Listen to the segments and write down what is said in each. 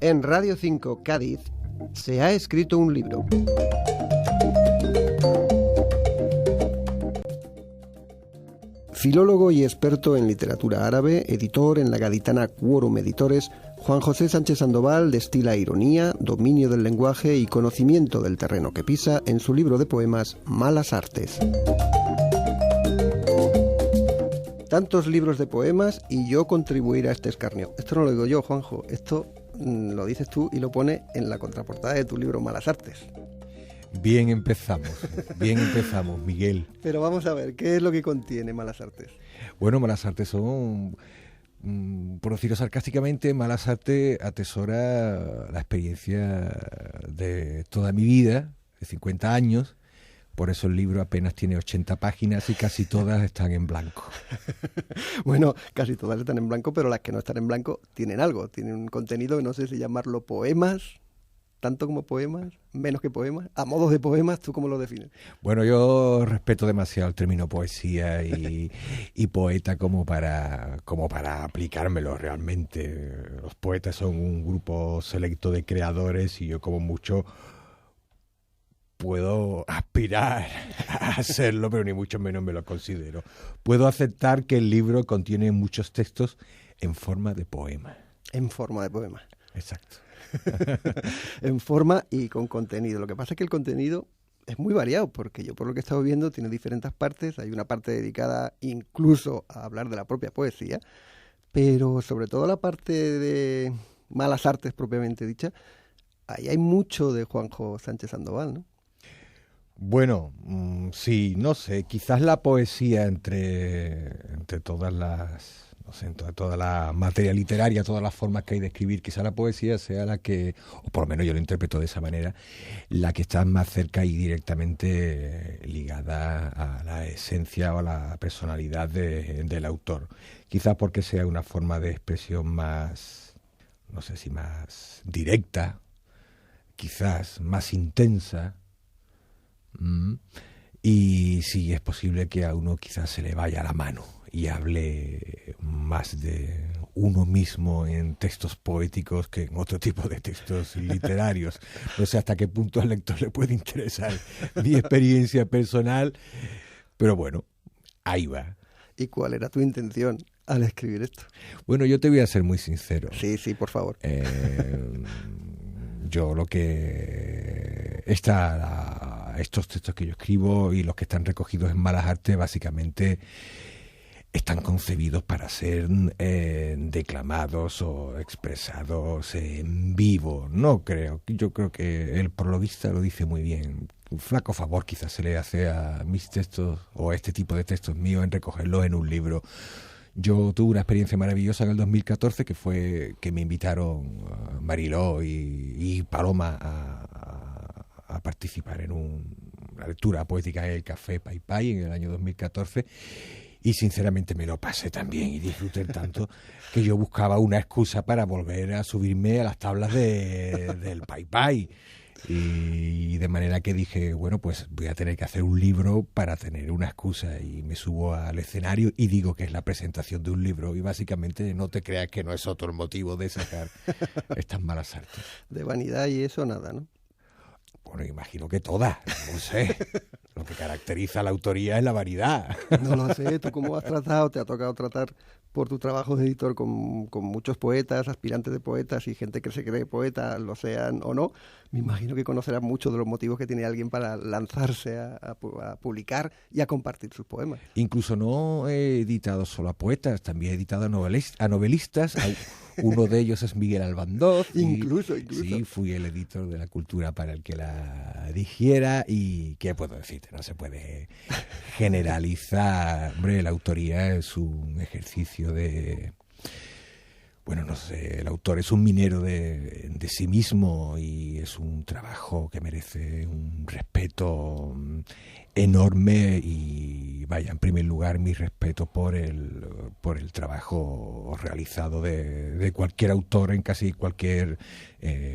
En Radio 5 Cádiz se ha escrito un libro. Filólogo y experto en literatura árabe, editor en la gaditana Quorum Editores, Juan José Sánchez Sandoval destila ironía, dominio del lenguaje y conocimiento del terreno que pisa en su libro de poemas Malas Artes. Tantos libros de poemas y yo contribuir a este escarnio. Esto no lo digo yo, Juanjo, esto lo dices tú y lo pone en la contraportada de tu libro Malas Artes. Bien empezamos, Miguel. Pero vamos a ver, ¿qué es lo que contiene Malas Artes? Bueno, Malas Artes son, por decirlo sarcásticamente, Malas Artes atesora la experiencia de toda mi vida, de 50 años. Por eso el libro apenas tiene 80 páginas y casi todas están en blanco. Bueno, casi todas están en blanco, pero las que no están en blanco tienen algo, tienen un contenido que no sé si llamarlo poemas, tanto como poemas, menos que poemas, a modos de poemas. ¿Tú cómo lo defines? Bueno, yo respeto demasiado el término poesía y poeta como para aplicármelo realmente. Los poetas son un grupo selecto de creadores y yo como mucho puedo aspirar a hacerlo, pero ni mucho menos me lo considero. Puedo aceptar que el libro contiene muchos textos en forma de poema. En forma de poema. Exacto. En forma y con contenido. Lo que pasa es que el contenido es muy variado, porque yo por lo que he estado viendo tiene diferentes partes. Hay una parte dedicada incluso a hablar de la propia poesía, pero sobre todo la parte de Malas Artes propiamente dicha, ahí hay mucho de Juanjo Sánchez Sandoval, ¿no? Bueno, sí, no sé, quizás la poesía entre todas las, no sé, entre toda la materia literaria, todas las formas que hay de escribir, quizás la poesía sea la que, o por lo menos yo lo interpreto de esa manera, la que está más cerca y directamente ligada a la esencia o a la personalidad del autor. Quizás porque sea una forma de expresión más, no sé si más directa, quizás más intensa. Y sí, es posible que a uno quizás se le vaya la mano y hable más de uno mismo en textos poéticos que en otro tipo de textos literarios. No sé hasta qué punto al lector le puede interesar mi experiencia personal, pero bueno, ahí va. ¿Y cuál era tu intención al escribir esto? Bueno, yo te voy a ser muy sincero. Sí, por favor. Yo lo que estos textos que yo escribo y los que están recogidos en Malas Artes básicamente están concebidos para ser declamados o expresados en vivo. No creo, yo creo que el prologuista lo dice muy bien. Un flaco favor quizás se le hace a mis textos o a este tipo de textos míos en recogerlos en un libro. Yo tuve una experiencia maravillosa en el 2014 que fue que me invitaron Mariló y Paloma a participar en una lectura poética en el Café Pai Pai en el año 2014 y sinceramente me lo pasé tan bien y disfruté tanto que yo buscaba una excusa para volver a subirme a las tablas del Pai Pai. Y de manera que dije, bueno, pues voy a tener que hacer un libro para tener una excusa y me subo al escenario y digo que es la presentación de un libro y básicamente no te creas que no es otro el motivo de sacar estas Malas Artes. De vanidad y eso nada, ¿no? Bueno, imagino que todas, no sé. Lo que caracteriza a la autoría es la variedad. No lo sé, ¿tú cómo has tratado? ¿Te ha tocado tratar por tu trabajo de editor con muchos poetas, aspirantes de poetas y gente que se cree poeta, lo sean o no? Me imagino que conocerás muchos de los motivos que tiene alguien para lanzarse a publicar y a compartir sus poemas. Incluso no he editado solo a poetas, también he editado a novelistas. Uno de ellos es Miguel Albandós. Incluso. Sí, fui el editor de La Cultura para el que la dirigiera y ¿qué puedo decirte? No se puede generalizar. Hombre, la autoría es un ejercicio de... Bueno, no sé, el autor es un minero de sí mismo y es un trabajo que merece un respeto enorme y vaya, en primer lugar mi respeto por el trabajo realizado de cualquier autor en casi cualquier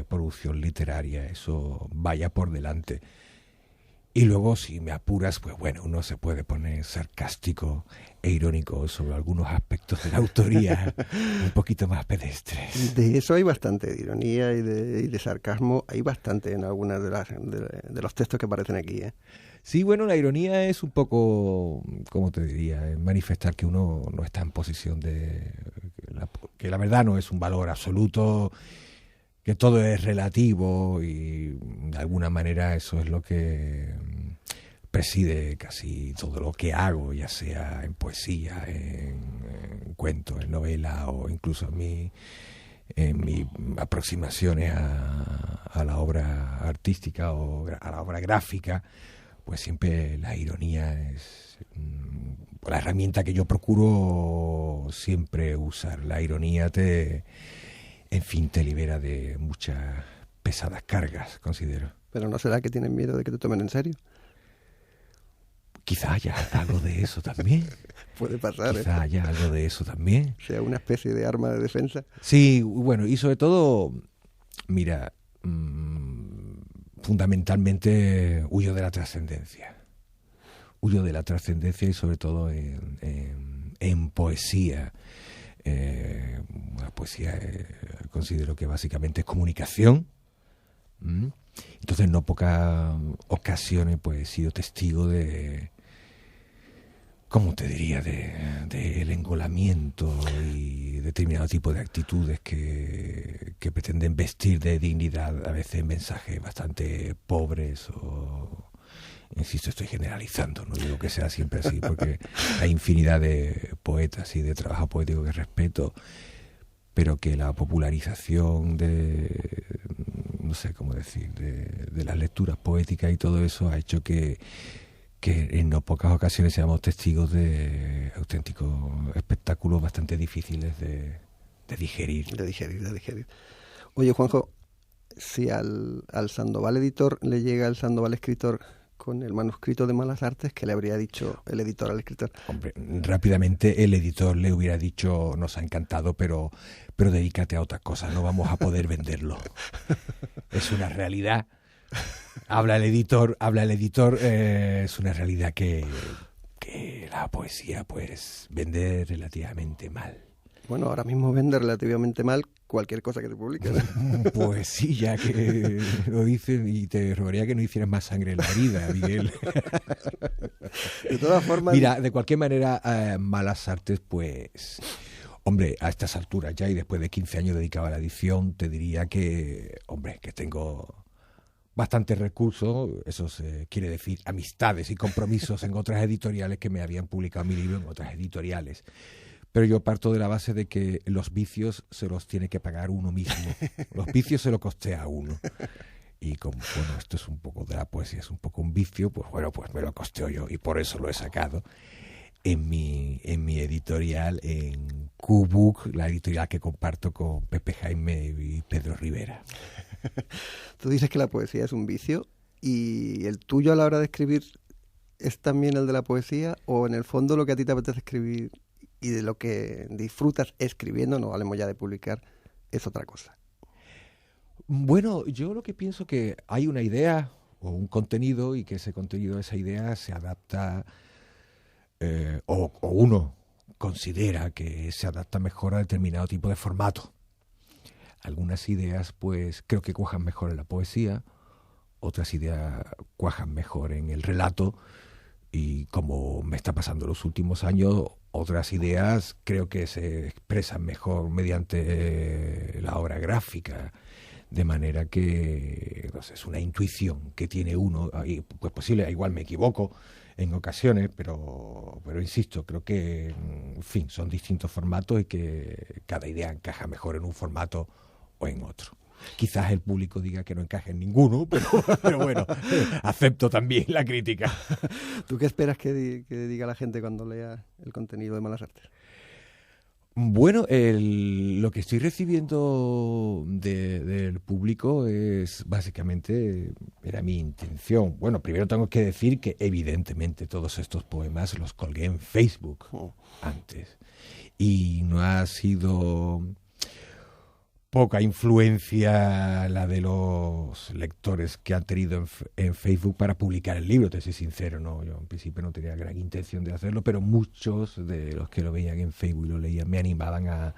producción literaria, eso vaya por delante. Y luego, si me apuras, pues bueno, uno se puede poner sarcástico e irónico sobre algunos aspectos de la autoría un poquito más pedestres. De eso hay bastante, de ironía y de sarcasmo, hay bastante en algunas de los textos que aparecen aquí, ¿eh? Sí, bueno, la ironía es un poco, ¿cómo te diría? Manifestar que uno no está en posición de... que la verdad no es un valor absoluto, que todo es relativo y de alguna manera eso es lo que preside casi todo lo que hago, ya sea en poesía, en cuentos, en novela o incluso en mis aproximaciones a la obra artística o a la obra gráfica. Pues siempre la ironía es la herramienta que yo procuro siempre usar. La ironía te libera de muchas pesadas cargas, considero. Pero ¿no será que tienen miedo de que te tomen en serio? Quizá haya algo de eso también. Puede pasar, Quizá haya algo de eso también. Sea una especie de arma de defensa. Sí, bueno, y sobre todo, mira, fundamentalmente huyo de la trascendencia. Huyo de la trascendencia y sobre todo en poesía. La poesía considero que básicamente es comunicación. Entonces, en no pocas ocasiones pues he sido testigo de, ¿cómo te diría?, del engolamiento y determinado tipo de actitudes que pretenden vestir de dignidad a veces mensajes bastante pobres o... Insisto, estoy generalizando, no digo que sea siempre así, porque hay infinidad de poetas y de trabajo poético que respeto, pero que la popularización no sé cómo decir, de las lecturas poéticas y todo eso ha hecho que en no pocas ocasiones seamos testigos de auténticos espectáculos bastante difíciles de digerir. De digerir. Oye, Juanjo, si al Sandoval editor le llega el Sandoval escritor con el manuscrito de Malas Artes, ¿qué le habría dicho el editor al escritor? Hombre, rápidamente el editor le hubiera dicho, nos ha encantado, pero dedícate a otra cosa, no vamos a poder venderlo. Es una realidad. Habla el editor, es una realidad que la poesía pues vende relativamente mal. Bueno, ahora mismo vende relativamente mal cualquier cosa que te publique, ¿no? Pues sí, ya que lo dicen, y te rogaría que no hicieras más sangre en la herida, Miguel. De todas formas... Mira, de cualquier manera, Malas Artes, pues... Hombre, a estas alturas ya y después de 15 años dedicado a la edición, te diría que, hombre, que tengo bastantes recursos, eso quiere decir amistades y compromisos en otras editoriales que me habían publicado mi libro en otras editoriales. Pero yo parto de la base de que los vicios se los tiene que pagar uno mismo. Los vicios se lo costea a uno. Y como, bueno, esto es un poco de la poesía, es un poco un vicio, pues bueno, pues me lo costeo yo y por eso lo he sacado en mi editorial, en Q-Book, la editorial que comparto con Pepe Jaime y Pedro Rivera. Tú dices que la poesía es un vicio, y el tuyo a la hora de escribir es también el de la poesía, o en el fondo lo que a ti te apetece escribir y de lo que disfrutas escribiendo, no hablemos ya de publicar, es otra cosa. Bueno, yo lo que pienso que hay una idea o un contenido y que ese contenido, esa idea se adapta o uno considera que se adapta mejor a determinado tipo de formato. Algunas ideas pues creo que cuajan mejor en la poesía, otras ideas cuajan mejor en el relato y como me está pasando los últimos años, otras ideas creo que se expresan mejor mediante la obra gráfica, de manera que no sé, es una intuición que tiene uno, y pues posible, igual me equivoco en ocasiones, pero insisto, creo que en fin, son distintos formatos y que cada idea encaja mejor en un formato o en otro. Quizás el público diga que no encaje en ninguno, pero bueno, acepto también la crítica. ¿Tú qué esperas que diga la gente cuando lea el contenido de Malas Artes? Bueno, lo que estoy recibiendo del público es básicamente, era mi intención. Bueno, primero tengo que decir que evidentemente todos estos poemas los colgué en Facebook antes. Y no ha sido poca influencia la de los lectores que han tenido en Facebook para publicar el libro, te soy sincero, no, yo en principio no tenía gran intención de hacerlo, pero muchos de los que lo veían en Facebook y lo leían me animaban a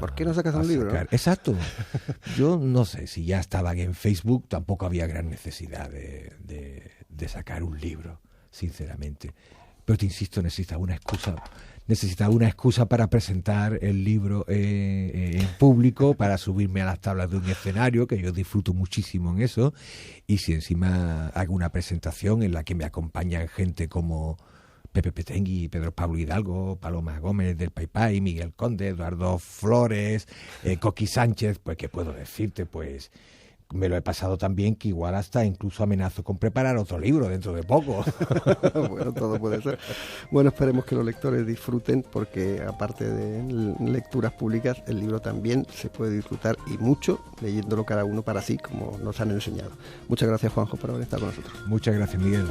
¿por qué no sacas un libro? ¿No? Exacto. Yo no sé, si ya estaban en Facebook, tampoco había gran necesidad de sacar un libro, sinceramente. Pero te insisto, necesitaba una excusa para presentar el libro en público, para subirme a las tablas de un escenario, que yo disfruto muchísimo en eso, y si encima hago una presentación en la que me acompañan gente como Pepe Petengui, Pedro Pablo Hidalgo, Paloma Gómez del Paypay, Miguel Conde, Eduardo Flores, Coqui Sánchez, pues ¿qué puedo decirte? Pues me lo he pasado tan bien que igual hasta incluso amenazo con preparar otro libro dentro de poco. Bueno, todo puede ser. Bueno, esperemos que los lectores disfruten, porque aparte de lecturas públicas, el libro también se puede disfrutar, y mucho, leyéndolo cada uno para sí, como nos han enseñado. Muchas gracias, Juanjo, por haber estado con nosotros. Muchas gracias, Miguel.